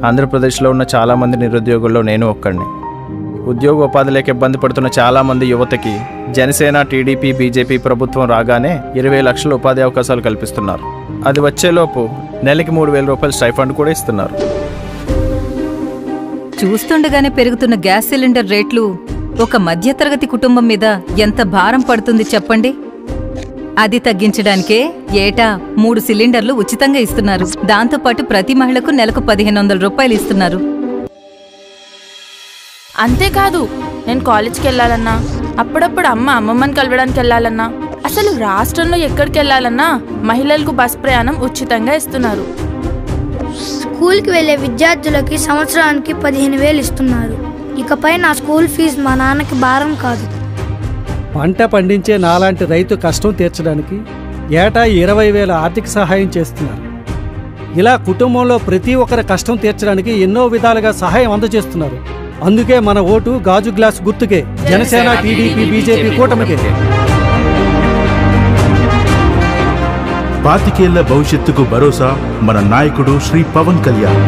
ఆంధ్రప్రదేశ్లో ఉన్న చాలామంది నిరుద్యోగుల్లో నేను ఒక్కడిని. ఉద్యోగ ఉపాధి లేక ఇబ్బంది పడుతున్న చాలామంది యువతకి జనసేన, టీడీపీ, బీజేపీ ప్రభుత్వం రాగానే 20 లక్షల ఉపాధి అవకాశాలు కల్పిస్తున్నారు. అది వచ్చేలోపు నెలకి 3,000 రూపాయల స్టైఫండ్ కూడా ఇస్తున్నారు. చూస్తుండగానే పెరుగుతున్న గ్యాస్ సిలిండర్ రేట్లు ఒక మధ్యతరగతి కుటుంబం మీద ఎంత భారం పడుతుంది చెప్పండి. అది తగ్గించడానికే ఏటా 3 సిలిండర్లు ఉచితంగా ఇస్తున్నారు. దాంతోపాటు ప్రతి మహిళకు నెలకు 1,500 రూపాయలు ఇస్తున్నారు. అంతేకాదు, నేను కాలేజ్కి వెళ్ళాలన్నా, అప్పుడప్పుడు అమ్మమ్మని కలవడానికి వెళ్ళాలన్నా, అసలు రాష్ట్రంలో ఎక్కడికి వెళ్ళాలన్నా మహిళలకు బస్ ప్రయాణం ఉచితంగా ఇస్తున్నారు. స్కూల్కి వెళ్లే విద్యార్థులకి సంవత్సరానికి 15,000 ఇస్తున్నారు. ఇకపై నా స్కూల్ ఫీజు మా నాన్నకి భారం కాదు. పంట పండించే నాలాంటి రైతు కష్టం తీర్చడానికి ఏటా 20,000 ఆర్థిక సహాయం చేస్తున్నారు. ఇలా కుటుంబంలో ప్రతి ఒక్కరి కష్టం తీర్చడానికి ఎన్నో విధాలుగా సహాయం అందజేస్తున్నారు. అందుకే మన ఓటు గాజు గ్లాస్ గుర్తుకే, జనసేన, టీడీపీ, బీజేపీ కూటమికే. 25 ఏళ్ల భవిష్యత్తుకు భరోసా మన నాయకుడు శ్రీ పవన్ కళ్యాణ్.